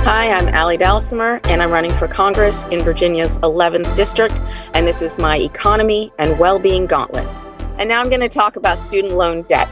Hi, I'm Allie Dalsimer, and I'm running for Congress in Virginia's 11th District, and this is my Economy and Wellbeing Gauntlet. And now I'm going to talk about student loan debt.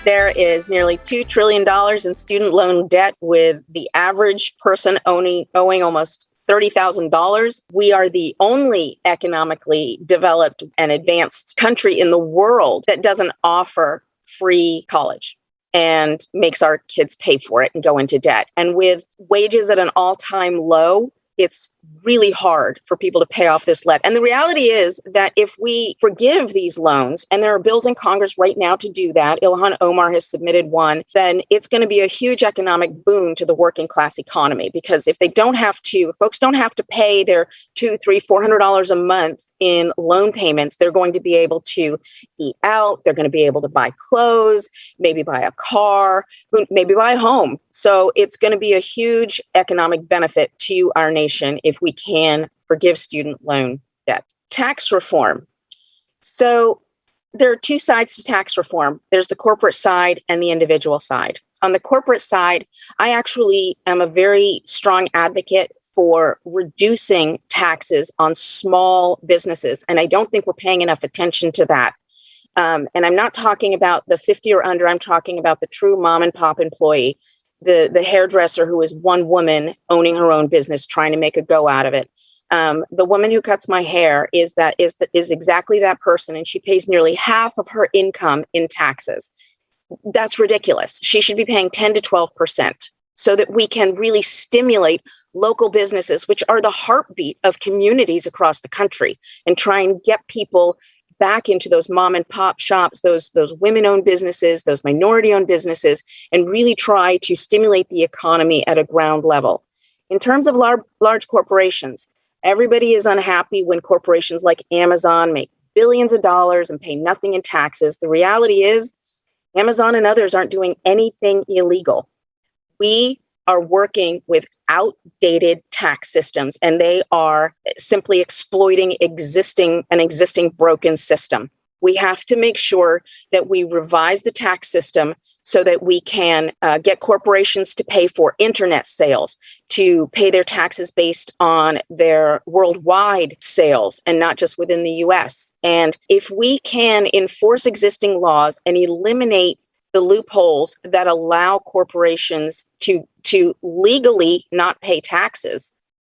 There is nearly $2 trillion in student loan debt, with the average person owing almost $30,000. We are the only economically developed and advanced country in the world that doesn't offer free college and makes our kids pay for it and go into debt. And with wages at an all-time low, it's really hard for people to pay off this debt. And the reality is that if we forgive these loans, and there are bills in Congress right now to do that, Ilhan Omar has submitted one, then it's going to be a huge economic boon to the working class economy. Because if folks don't have to pay their $200, $300, $400 a month in loan payments, they're going to be able to eat out, they're going to be able to buy clothes, maybe buy a car, maybe buy a home. So it's going to be a huge economic benefit to our nation if we can forgive student loan debt. Tax reform. So there are two sides to tax reform. There's the corporate side and the individual side. On the corporate side, I actually am a very strong advocate for reducing taxes on small businesses. And I don't think we're paying enough attention to that. And I'm not talking about the 50 or under, I'm talking about the true mom and pop employee, the hairdresser who is one woman owning her own business, trying to make a go out of it. The woman who cuts my hair is exactly that person, and she pays nearly half of her income in taxes. That's ridiculous. She should be paying 10 to 12% so that we can really stimulate local businesses, which are the heartbeat of communities across the country, and try and get people back into those mom and pop shops, those women-owned businesses, those minority-owned businesses, and really try to stimulate the economy at a ground level. In terms of large corporations, everybody is unhappy when corporations like Amazon make billions of dollars and pay nothing in taxes. The reality is Amazon and others aren't doing anything illegal. We are working with outdated tax systems, and they are simply exploiting an existing broken system. We have to make sure that we revise the tax system so that we can get corporations to pay for internet sales, to pay their taxes based on their worldwide sales and not just within the US. And if we can enforce existing laws and eliminate the loopholes that allow corporations to legally not pay taxes,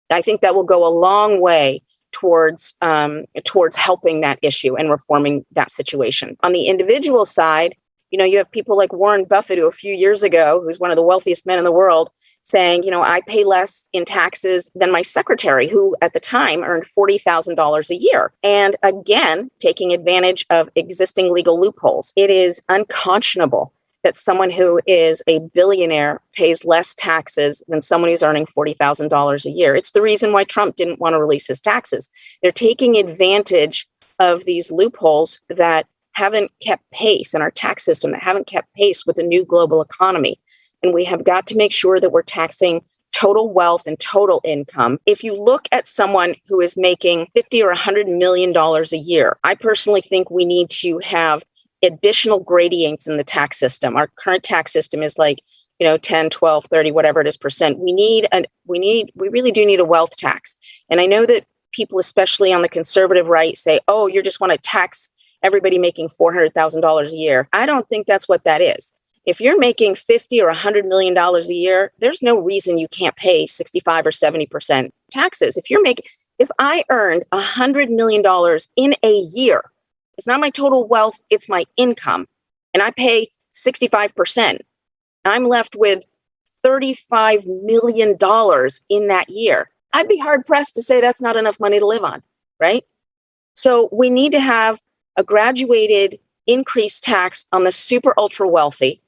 I think that will go a long way towards helping that issue and reforming that situation. On the individual side, you have people like Warren Buffett, who a few years ago, who's one of the wealthiest men in the world, saying, I pay less in taxes than my secretary, who at the time earned $40,000 a year. And again, taking advantage of existing legal loopholes. It is unconscionable that someone who is a billionaire pays less taxes than someone who's earning $40,000 a year. It's the reason why Trump didn't want to release his taxes. They're taking advantage of these loopholes that haven't kept pace in our tax system, that haven't kept pace with the new global economy. And we have got to make sure that we're taxing total wealth and total income. If you look at someone who is making $50 or $100 million a year, I personally think we need to have additional gradients in the tax system. Our current tax system is like, 10, 12, 30, whatever it is percent. We really do need a wealth tax. And I know that people, especially on the conservative right, say, oh, you just want to tax everybody making $400,000 a year. I don't think that's what that is. If you're making $50 or $100 million a year, there's no reason you can't pay 65 or 70% taxes. If I earned $100 million in a year, it's not my total wealth, it's my income, and I pay 65%, I'm left with $35 million in that year. I'd be hard pressed to say that's not enough money to live on, right? So we need to have a graduated increased tax on the super ultra wealthy.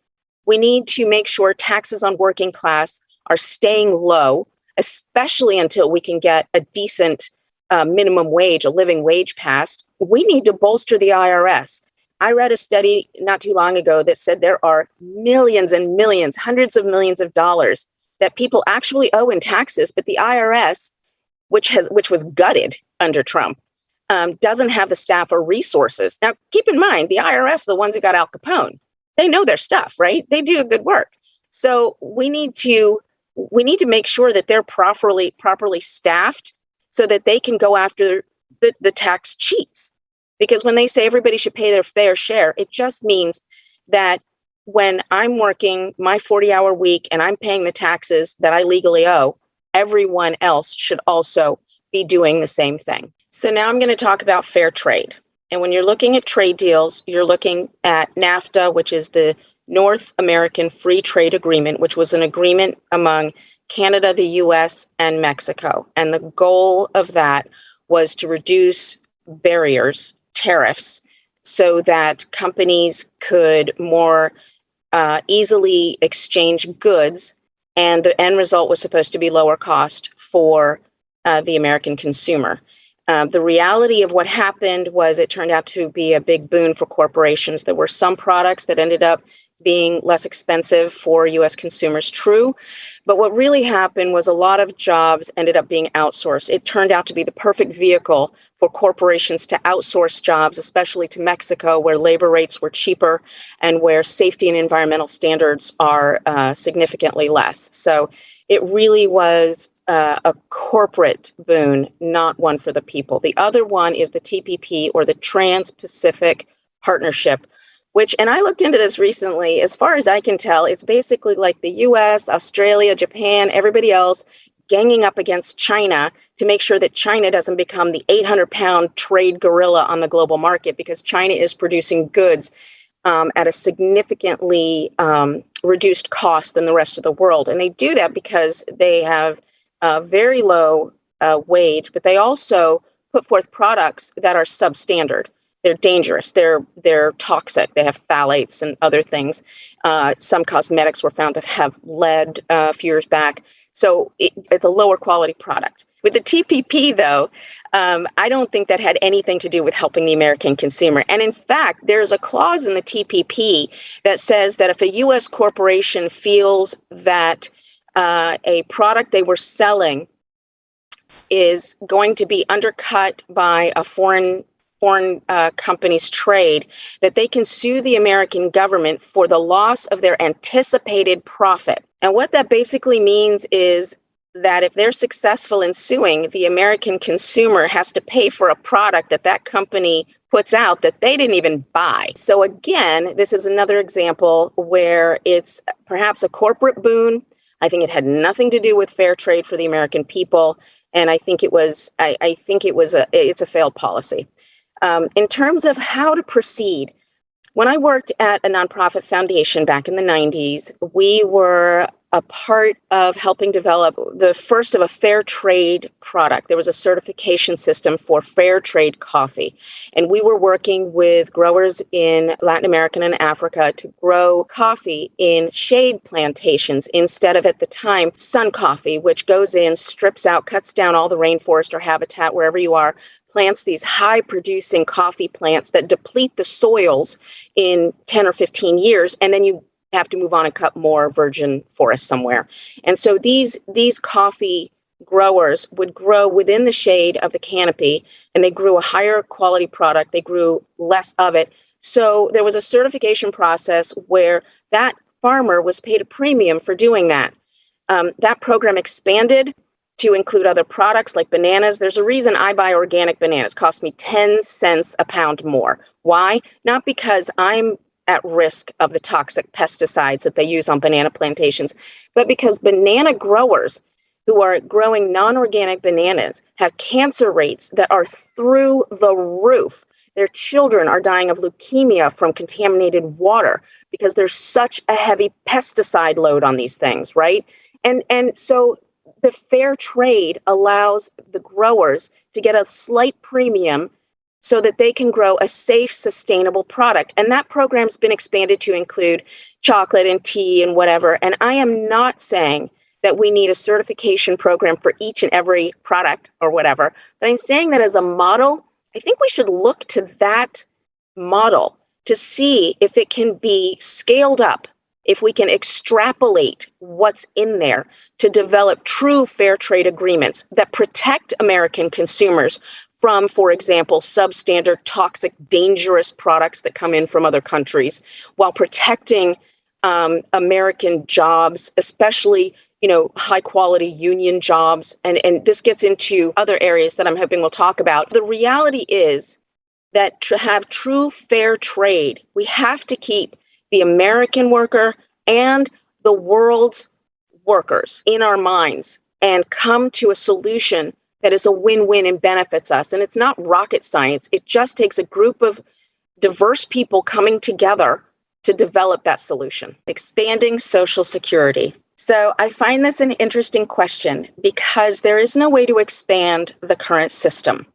We need to make sure taxes on working class are staying low, especially until we can get a decent minimum wage, a living wage passed. We need to bolster the IRS. I read a study not too long ago that said there are millions and millions, hundreds of millions of dollars that people actually owe in taxes, but the IRS, which was gutted under Trump, doesn't have the staff or resources. Now, keep in mind, the IRS, the ones who got Al Capone, they know their stuff, right? They do good work. So we need to we need to make sure that they're properly staffed so that they can go after the tax cheats. Because when they say everybody should pay their fair share, it just means that when I'm working my 40-hour week and I'm paying the taxes that I legally owe, everyone else should also be doing the same thing. So now I'm going to talk about fair trade. And when you're looking at trade deals, you're looking at NAFTA, which is the North American Free Trade Agreement, which was an agreement among Canada, the US, and Mexico. And the goal of that was to reduce barriers, tariffs, so that companies could more easily exchange goods. And the end result was supposed to be lower cost for the American consumer. The reality of what happened was it turned out to be a big boon for corporations. There were some products that ended up being less expensive for US consumers, true. But what really happened was a lot of jobs ended up being outsourced. It turned out to be the perfect vehicle for corporations to outsource jobs, especially to Mexico, where labor rates were cheaper and where safety and environmental standards are significantly less. So it really was a corporate boon, not one for the people. The other one is the TPP, or the Trans-Pacific Partnership, which, and I looked into this recently, as far as I can tell, it's basically like the US, Australia, Japan, everybody else ganging up against China to make sure that China doesn't become the 800-pound trade gorilla on the global market, because China is producing goods at a significantly reduced cost than the rest of the world. And they do that because they have a very low wage, but they also put forth products that are substandard. They're dangerous. They're toxic. They have phthalates and other things. Some cosmetics were found to have lead a few years back. So it's a lower quality product. With the TPP, though, I don't think that had anything to do with helping the American consumer. And in fact, there's a clause in the TPP that says that if a U.S. corporation feels that a product they were selling is going to be undercut by a foreign company's trade, that they can sue the American government for the loss of their anticipated profit. And what that basically means is that if they're successful in suing, the American consumer has to pay for a product that that company puts out that they didn't even buy. So again, this is another example where it's perhaps a corporate boon. I think it had nothing to do with fair trade for the American people, and I think it was. It's a failed policy. In terms of how to proceed, when I worked at a nonprofit foundation back in the 90s, we were a part of helping develop the first of a fair trade product. There was a certification system for fair trade coffee. And we were working with growers in Latin America and Africa to grow coffee in shade plantations instead of, at the time, sun coffee, which goes in, strips out, cuts down all the rainforest or habitat wherever you are, plants these high-producing coffee plants that deplete the soils in 10 or 15 years, and then you have to move on and cut more virgin forest somewhere. And so these coffee growers would grow within the shade of the canopy, and they grew a higher quality product. They grew less of it. So there was a certification process where that farmer was paid a premium for doing that. That program expanded to include other products like bananas. There's a reason I buy organic bananas. It costs me 10 cents a pound more. Why? Not because I'm at risk of the toxic pesticides that they use on banana plantations, but because banana growers who are growing non-organic bananas have cancer rates that are through the roof. Their children are dying of leukemia from contaminated water because there's such a heavy pesticide load on these things, right? And so the fair trade allows the growers to get a slight premium so that they can grow a safe, sustainable product. And that program's been expanded to include chocolate and tea and whatever. And I am not saying that we need a certification program for each and every product or whatever, but I'm saying that as a model, I think we should look to that model to see if it can be scaled up, if we can extrapolate what's in there to develop true fair trade agreements that protect American consumers from, for example, substandard, toxic, dangerous products that come in from other countries, while protecting American jobs, especially, high quality union jobs. And this gets into other areas that I'm hoping we'll talk about. The reality is that to have true fair trade, we have to keep the American worker and the world's workers in our minds and come to a solution that is a win-win and benefits us. And it's not rocket science. It just takes a group of diverse people coming together to develop that solution. Expanding Social Security. So I find this an interesting question because there is no way to expand the current system.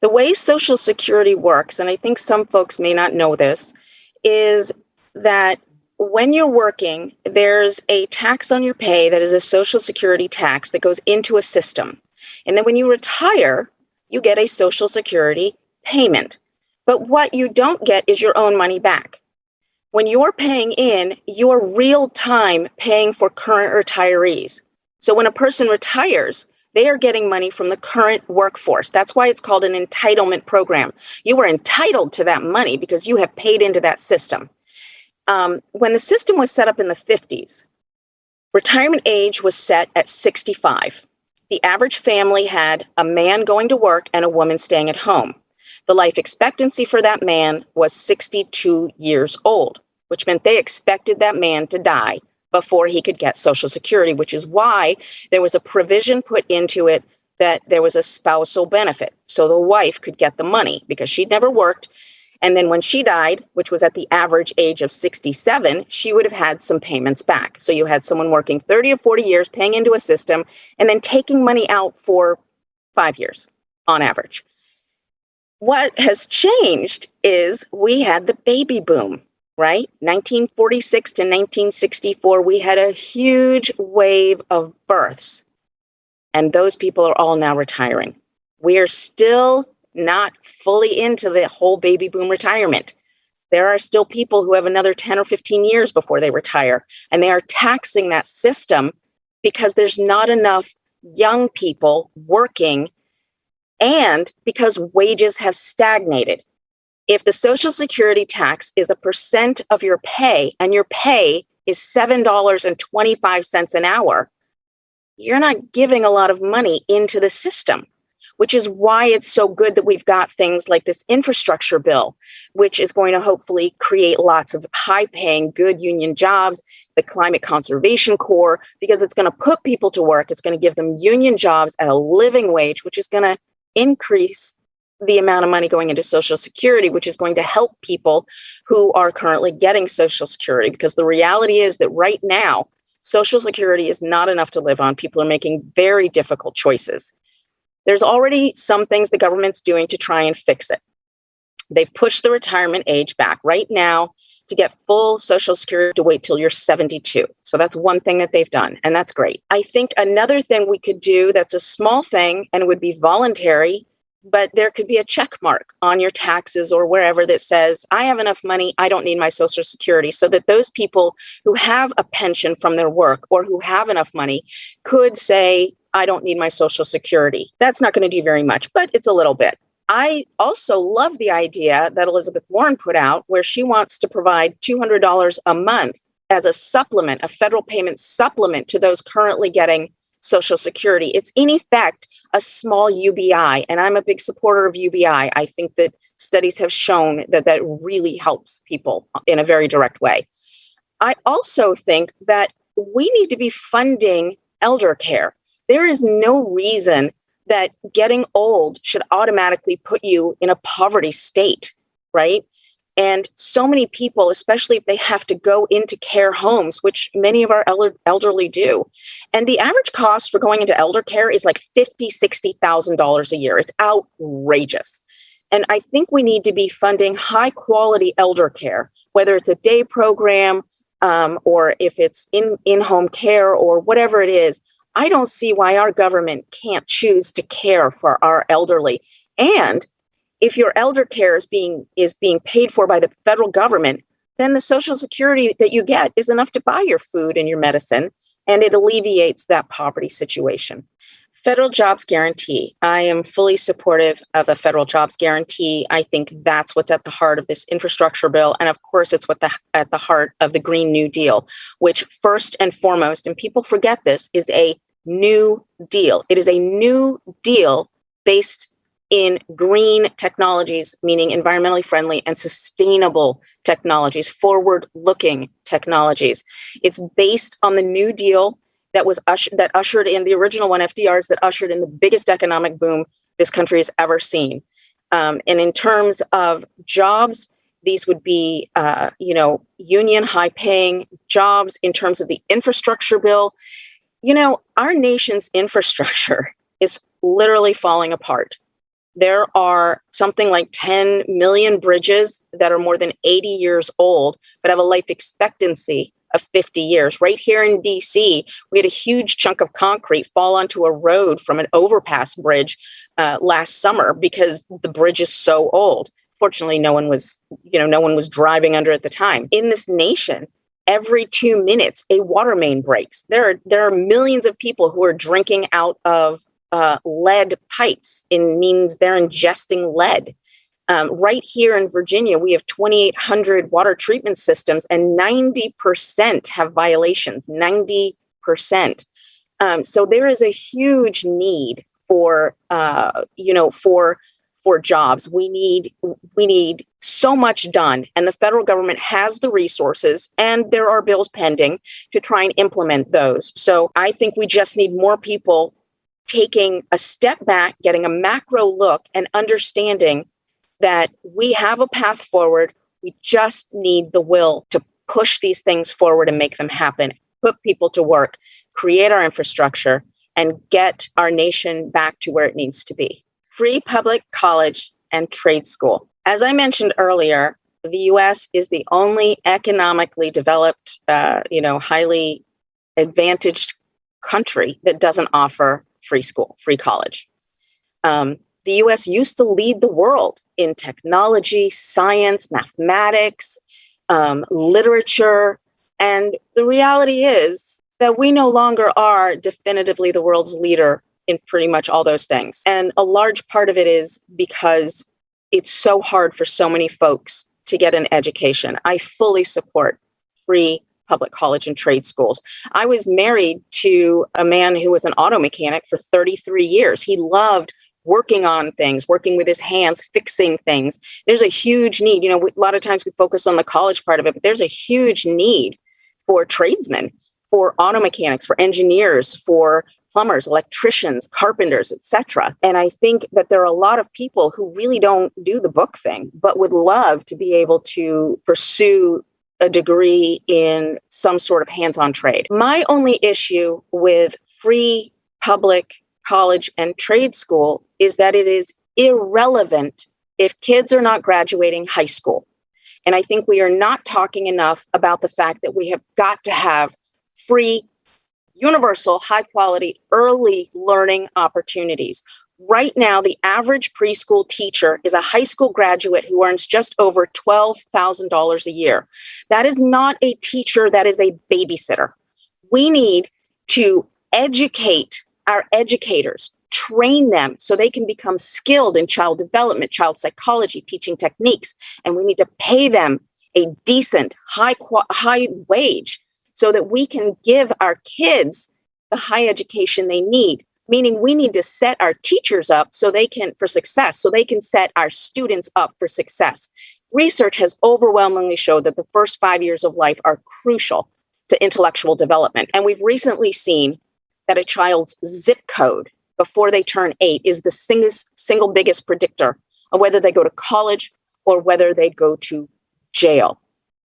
The way Social Security works, and I think some folks may not know this, is that when you're working, there's a tax on your pay that is a Social Security tax that goes into a system. And then when you retire, you get a Social Security payment. But what you don't get is your own money back. When you're paying in, you're real time paying for current retirees. So when a person retires, they are getting money from the current workforce. That's why it's called an entitlement program. You are entitled to that money because you have paid into that system. When the system was set up in the 50s, retirement age was set at 65. The average family had a man going to work and a woman staying at home. The life expectancy for that man was 62 years old, which meant they expected that man to die before he could get Social Security, which is why there was a provision put into it that there was a spousal benefit. So the wife could get the money because she'd never worked. And then when she died, which was at the average age of 67, she would have had some payments back. So you had someone working 30 or 40 years, paying into a system, and then taking money out for 5 years on average. What has changed is we had the baby boom, right? 1946 to 1964, we had a huge wave of births, and those people are all now retiring. We are still not fully into the whole baby boom retirement. There are still people who have another 10 or 15 years before they retire, and they are taxing that system because there's not enough young people working and because wages have stagnated. If the Social Security tax is a percent of your pay and your pay is $7.25 an hour, you're not giving a lot of money into the system, which is why it's so good that we've got things like this infrastructure bill, which is going to hopefully create lots of high-paying, good union jobs, the Climate Conservation Corps, because it's going to put people to work. It's going to give them union jobs at a living wage, which is going to increase the amount of money going into Social Security, which is going to help people who are currently getting Social Security. Because the reality is that right now, Social Security is not enough to live on. People are making very difficult choices. There's already some things the government's doing to try and fix it. They've pushed the retirement age back. Right now, to get full Social Security, to wait till you're 72. So that's one thing that they've done, and that's great. I think another thing we could do that's a small thing and would be voluntary, but there could be a check mark on your taxes or wherever that says, I have enough money, I don't need my Social Security, so that those people who have a pension from their work or who have enough money could say, I don't need my Social Security. That's not going to do very much, but it's a little bit. I also love the idea that Elizabeth Warren put out where she wants to provide $200 a month as a supplement, a federal payment supplement to those currently getting Social Security. It's in effect a small UBI, and I'm a big supporter of UBI. I think that studies have shown that that really helps people in a very direct way. I also think that we need to be funding elder care. There is no reason that getting old should automatically put you in a poverty state, right? And so many people, especially if they have to go into care homes, which many of our elderly do. And the average cost for going into elder care is like $50,000, $60,000 a year. It's outrageous. And I think we need to be funding high quality elder care, whether it's a day program or if it's in-home care or whatever it is. I don't see why our government can't choose to care for our elderly. And if your elder care is being paid for by the federal government, then the Social Security that you get is enough to buy your food and your medicine, and it alleviates that poverty situation. Federal jobs guarantee. I am fully supportive of a federal jobs guarantee. I think that's what's at the heart of this infrastructure bill. And of course, it's at the heart of the Green New Deal, which first and foremost, and people forget this, is a new deal. It is a new deal based in green technologies, meaning environmentally friendly and sustainable technologies, forward-looking technologies. It's based on the New Deal that ushered in the original one, FDR's, that ushered in the biggest economic boom this country has ever seen. And in terms of jobs, these would be, union high-paying jobs. In terms of the infrastructure bill, our nation's infrastructure is literally falling apart. There are something like 10 million bridges that are more than 80 years old, but have a life expectancy of 50 years. Right here in DC, we had a huge chunk of concrete fall onto a road from an overpass bridge last summer because the bridge is so old. Fortunately, no one was driving under at the time. In this nation, every 2 minutes, a water main breaks. There are millions of people who are drinking out of lead pipes. It means they're ingesting lead. Right here in Virginia, we have 2,800 water treatment systems, and 90% have violations. 90%. So there is a huge need for jobs. We need so much done, and the federal government has the resources, and there are bills pending to try and implement those. So I think we just need more people taking a step back, getting a macro look, and understanding that we have a path forward. We just need the will to push these things forward and make them happen, put people to work, create our infrastructure, and get our nation back to where it needs to be. Free public college and trade school. As I mentioned earlier, the U.S. is the only economically developed, highly advantaged country that doesn't offer free school, free college. The U.S. used to lead the world in technology, science, mathematics, literature. And the reality is that we no longer are definitively the world's leader in pretty much all those things. And a large part of it is because it's so hard for so many folks to get an education. I fully support free public college and trade schools. I was married to a man who was an auto mechanic for 33 years. He loved working on things, working with his hands, fixing things. There's a huge need. A lot of times we focus on the college part of it, but there's a huge need for tradesmen, for auto mechanics, for engineers, for plumbers, electricians, carpenters, etc. And I think that there are a lot of people who really don't do the book thing, but would love to be able to pursue a degree in some sort of hands-on trade. My only issue with free public college and trade school is that it is irrelevant if kids are not graduating high school. And I think we are not talking enough about the fact that we have got to have free, universal, high quality, early learning opportunities. Right now, the average preschool teacher is a high school graduate who earns just over $12,000 a year. That is not a teacher, that is a babysitter. We need to educate our educators, train them so they can become skilled in child development, child psychology, teaching techniques, and we need to pay them a decent, high wage so that we can give our kids the high education they need. Meaning we need to set our teachers up for success, so they can set our students up for success. Research has overwhelmingly showed that the first 5 years of life are crucial to intellectual development. And we've recently seen that a child's zip code before they turn 8 is the single biggest predictor of whether they go to college or whether they go to jail.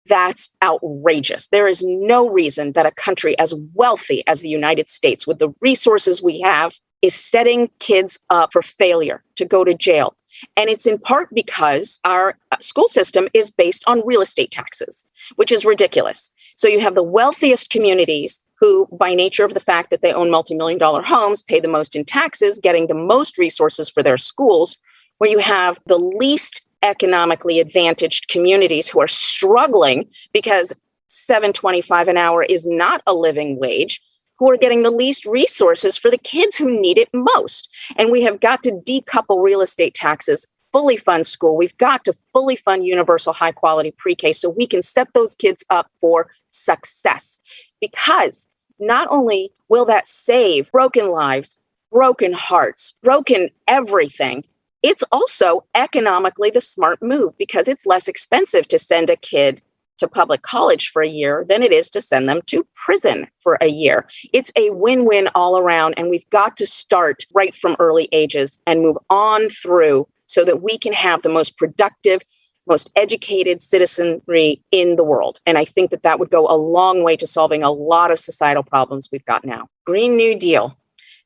That's outrageous. There is no reason that a country as wealthy as the United States, with the resources we have, is setting kids up for failure, to go to jail. And it's in part because our school system is based on real estate taxes, which is ridiculous. So you have the wealthiest communities who, by nature of the fact that they own multi-million-dollar homes, pay the most in taxes, getting the most resources for their schools, where you have the least economically advantaged communities who are struggling because $7.25 an hour is not a living wage. who are getting the least resources for the kids who need it most. And we have got to decouple real estate taxes, fully fund school. We've got to fully fund universal high quality pre-K so we can set those kids up for success. Because not only will that save broken lives, broken hearts, broken everything, it's also economically the smart move because it's less expensive to send a kid to public college for a year than it is to send them to prison for a year. It's a win-win all around, and we've got to start right from early ages and move on through so that we can have the most productive, most educated citizenry in the world. And I think that that would go a long way to solving a lot of societal problems we've got now. Green New Deal.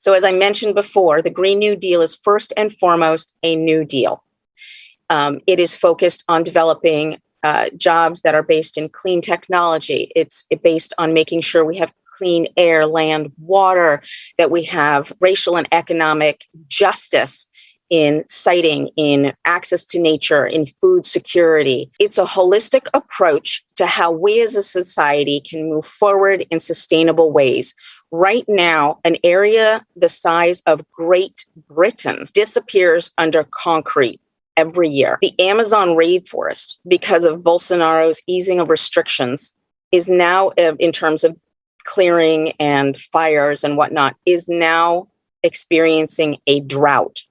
So as I mentioned before, the Green New Deal is first and foremost a New Deal. It is focused on developing jobs that are based in clean technology. It's based on making sure we have clean air, land, water, that we have racial and economic justice in siting, in access to nature, in food security. It's a holistic approach to how we as a society can move forward in sustainable ways. Right now, an area the size of Great Britain disappears under concrete every year. The Amazon rainforest, because of Bolsonaro's easing of restrictions, is now, in terms of clearing and fires and whatnot, is now experiencing a drought.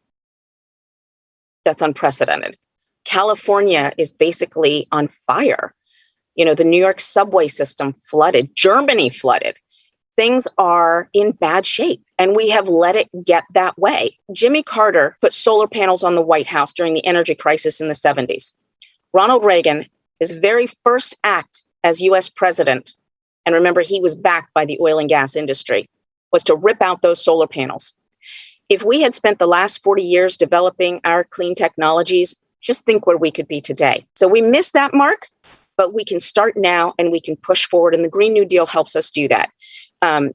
That's unprecedented. California is basically on fire. You know, the New York subway system flooded, Germany flooded. Things are in bad shape, and we have let it get that way. Jimmy Carter put solar panels on the White House during the energy crisis in the 70s. Ronald Reagan, his very first act as US president, and remember, he was backed by the oil and gas industry, was to rip out those solar panels. If we had spent the last 40 years developing our clean technologies, just think where we could be today. So we missed that mark, but we can start now and we can push forward, and the Green New Deal helps us do that.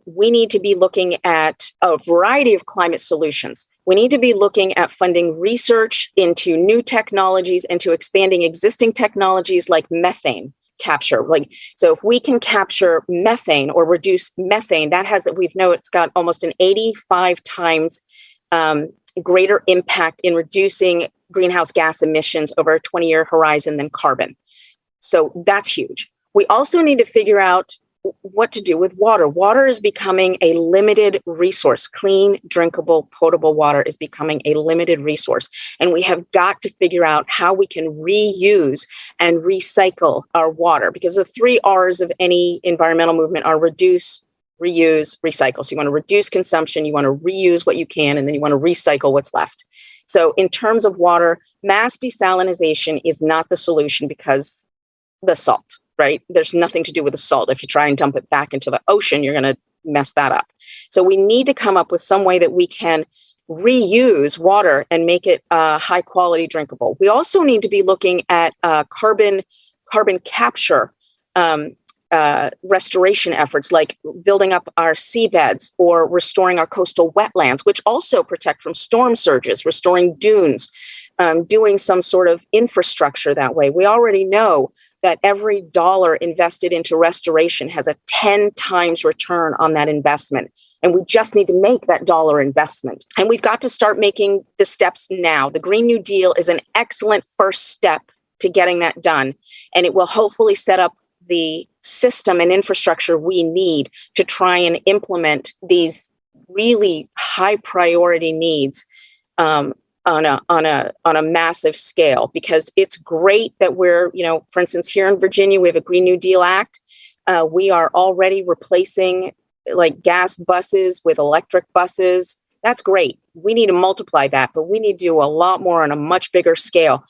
We need to be looking at a variety of climate solutions. We need to be looking at funding research into new technologies and to expanding existing technologies like methane capture. So if we can capture methane or reduce methane, it's got almost an 85 times greater impact in reducing greenhouse gas emissions over a 20-year horizon than carbon. So that's huge. We also need to figure out what to do with water. Water is becoming a limited resource. Clean, drinkable, potable water is becoming a limited resource. And we have got to figure out how we can reuse and recycle our water, because the 3 R's of any environmental movement are reduce, reuse, recycle. So you want to reduce consumption, you want to reuse what you can, and then you want to recycle what's left. So in terms of water, mass desalination is not the solution because the salt. Right? There's nothing to do with the salt. If you try and dump it back into the ocean, you're going to mess that up. So we need to come up with some way that we can reuse water and make it high quality drinkable. We also need to be looking at carbon capture restoration efforts, like building up our seabeds or restoring our coastal wetlands, which also protect from storm surges, restoring dunes, doing some sort of infrastructure that way. We already know that every dollar invested into restoration has a 10 times return on that investment. And we just need to make that dollar investment. And we've got to start making the steps now. The Green New Deal is an excellent first step to getting that done. And it will hopefully set up the system and infrastructure we need to try and implement these really high priority needs on a massive scale, because it's great that we're, for instance, here in Virginia, we have a Green New Deal Act. We are already replacing like gas buses with electric buses. That's great. We need to multiply that, but we need to do a lot more on a much bigger scale.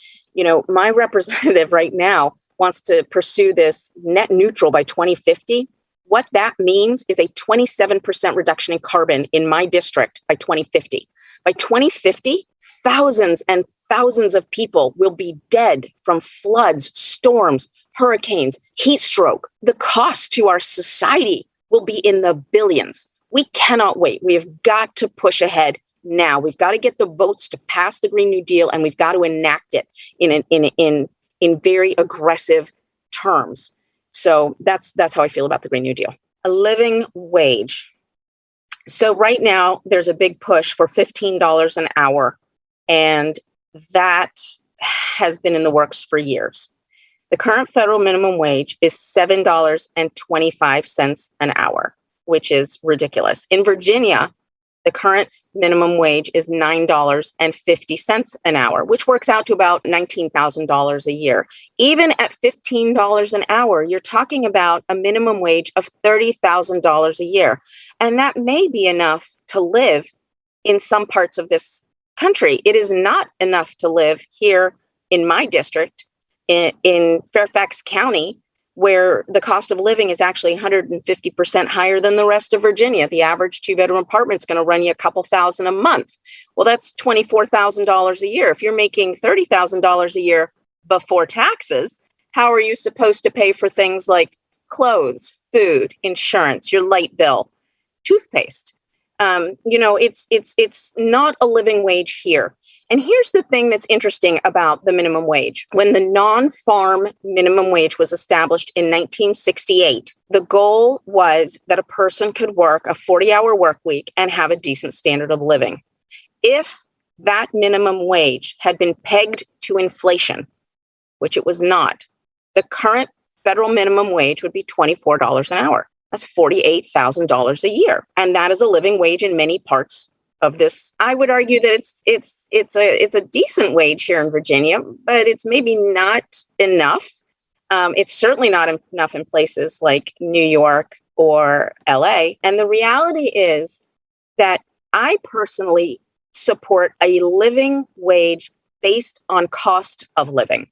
My representative right now wants to pursue this net neutral by 2050. What that means is a 27% reduction in carbon in my district by 2050. By 2050, thousands and thousands of people will be dead from floods, storms, hurricanes, heat stroke. The cost to our society will be in the billions. We cannot wait. We have got to push ahead now. We've got to get the votes to pass the Green New Deal, and we've got to enact it in very aggressive terms. So that's how I feel about the Green New Deal. A living wage. So right now, there's a big push for $15 an hour, and that has been in the works for years. The current federal minimum wage is $7.25 an hour, which is ridiculous. In Virginia, the current minimum wage is $9.50 an hour, which works out to about $19,000 a year. Even at $15 an hour, you're talking about a minimum wage of $30,000 a year. And that may be enough to live in some parts of this country. It is not enough to live here in my district, in Fairfax County, where the cost of living is actually 150% higher than the rest of Virginia. The average two-bedroom apartment is going to run you a couple thousand a month. Well, that's $24,000 a year. If you're making $30,000 a year before taxes, how are you supposed to pay for things like clothes, food, insurance, your light bill, toothpaste? It's not a living wage here. And here's the thing that's interesting about the minimum wage. When the non-farm minimum wage was established in 1968, the goal was that a person could work a 40-hour work week and have a decent standard of living. If that minimum wage had been pegged to inflation, which it was not, the current federal minimum wage would be $24 an hour. That's $48,000 a year. And that is a living wage in many parts of this. I would argue that it's a decent wage here in Virginia, but it's maybe not enough. It's certainly not enough in places like New York or LA. And the reality is that I personally support a living wage based on cost of living.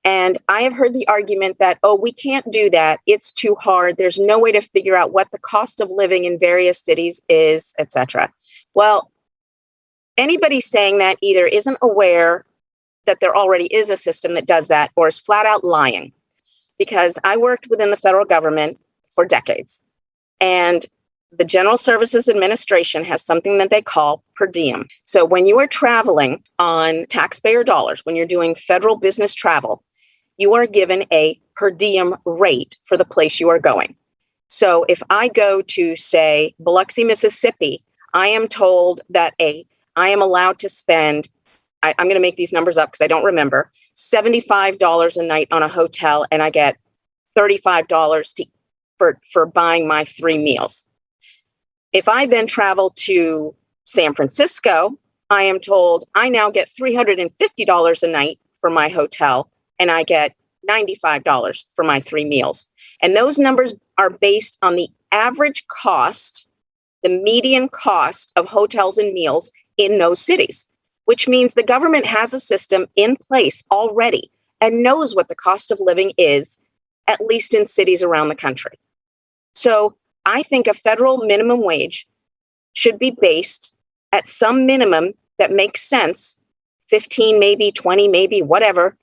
And I have heard the argument that, oh, we can't do that. It's too hard. There's no way to figure out what the cost of living in various cities is, etc. Well, anybody saying that either isn't aware that there already is a system that does that or is flat out lying. Because I worked within the federal government for decades. And the General Services Administration has something that they call per diem. So when you are traveling on taxpayer dollars, when you're doing federal business travel, you are given a per diem rate for the place you are going. So if I go to, say, Biloxi, Mississippi, I am told that I am allowed to spend, I'm going to make these numbers up because I don't remember, $75 a night on a hotel, and I get $35 for buying my 3 meals. If I then travel to San Francisco, I am told I now get $350 a night for my hotel, and I get $95 for my 3 meals. And those numbers are based on the average cost, the median cost of hotels and meals in those cities, which means the government has a system in place already and knows what the cost of living is, at least in cities around the country. So I think a federal minimum wage should be based at some minimum that makes sense, 15, maybe 20, maybe whatever,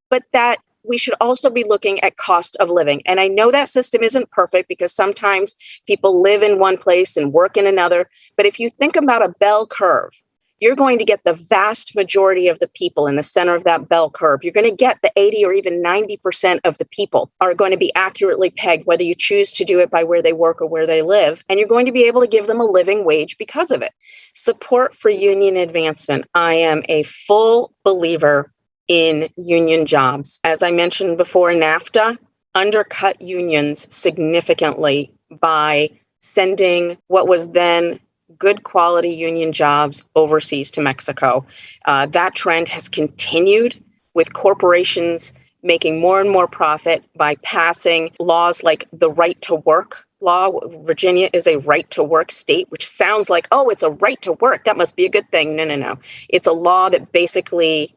but that we should also be looking at cost of living. And I know that system isn't perfect because sometimes people live in one place and work in another. But if you think about a bell curve, you're going to get the vast majority of the people in the center of that bell curve. You're going to get the 80 or even 90% of the people are going to be accurately pegged, whether you choose to do it by where they work or where they live. And you're going to be able to give them a living wage because of it. Support for union advancement. I am a full believer in union jobs. As I mentioned before, NAFTA undercut unions significantly by sending what was then good quality union jobs overseas to Mexico. That trend has continued with corporations making more and more profit by passing laws like the right to work law. Virginia is a right to work state, which sounds like, oh, it's a right to work. That must be a good thing. No. It's a law that basically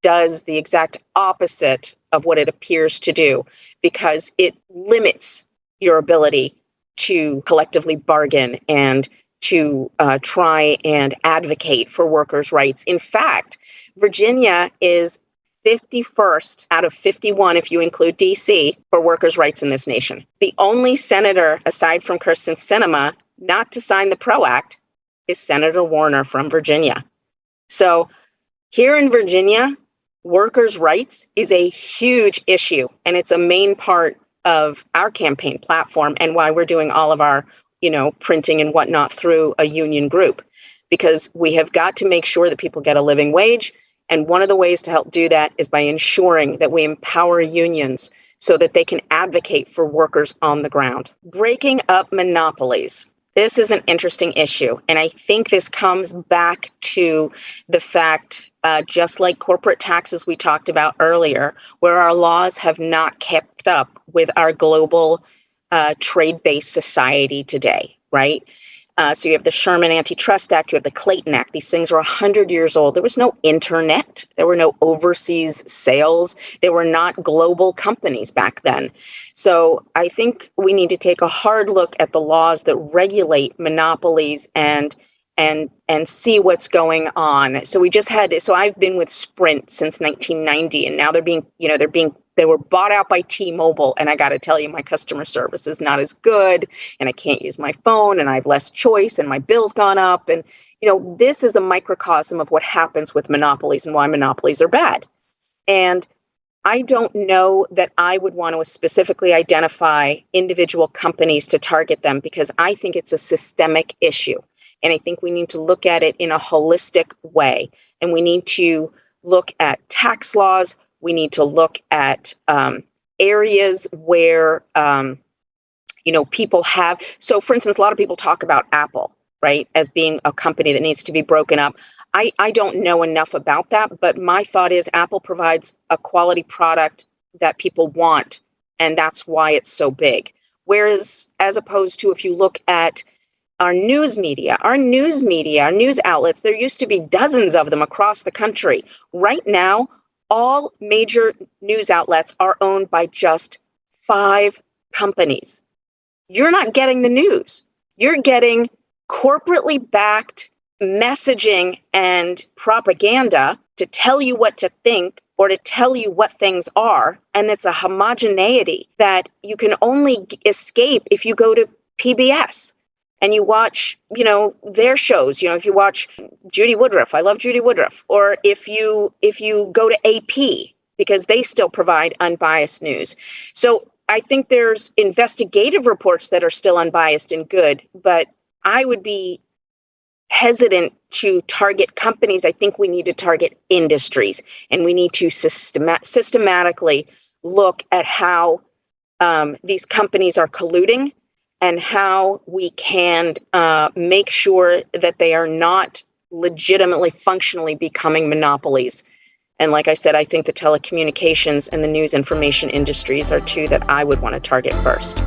does the exact opposite of what it appears to do, because it limits your ability to collectively bargain and to try and advocate for workers' rights. In fact, Virginia is 51st out of 51, if you include DC, for workers' rights in this nation. The only senator, aside from Kyrsten Sinema, not to sign the PRO Act is Senator Warner from Virginia. So here in Virginia, workers' rights is a huge issue, and it's a main part of our campaign platform and why we're doing all of our printing and whatnot through a union group, because we have got to make sure that people get a living wage. And one of the ways to help do that is by ensuring that we empower unions so that they can advocate for workers on the ground. Breaking up monopolies. This is an interesting issue. And I think this comes back to the fact, just like corporate taxes we talked about earlier, where our laws have not kept up with our global trade-based society today, right? So you have the Sherman Antitrust Act, you have the Clayton Act. These things are 100 years old. There was no internet. There were no overseas sales. There were not global companies back then. So I think we need to take a hard look at the laws that regulate monopolies and see what's going on. So I've been with Sprint since 1990, and now they were bought out by T-Mobile. And I got to tell you, my customer service is not as good, and I can't use my phone, and I have less choice, and my bill's gone up. And, this is a microcosm of what happens with monopolies and why monopolies are bad. And I don't know that I would want to specifically identify individual companies to target them, because I think it's a systemic issue. And I think we need to look at it in a holistic way. And we need to look at tax laws. We need to look at areas where, people have. So, for instance, a lot of people talk about Apple, right, as being a company that needs to be broken up. I don't know enough about that, but my thought is Apple provides a quality product that people want, and that's why it's so big. Whereas, as opposed to if you look at our news outlets, there used to be dozens of them across the country. Right now, all major news outlets are owned by just 5 companies. You're not getting the news. You're getting corporately backed messaging and propaganda to tell you what to think or to tell you what things are. And it's a homogeneity that you can only escape if you go to PBS. And you watch, their shows. If you watch Judy Woodruff, I love Judy Woodruff. Or if you go to AP, because they still provide unbiased news. So I think there's investigative reports that are still unbiased and good, but I would be hesitant to target companies. I think we need to target industries, and we need to systematically look at how these companies are colluding, and how we can make sure that they are not legitimately, functionally becoming monopolies. And like I said, I think the telecommunications and the news information industries are 2 that I would want to target first.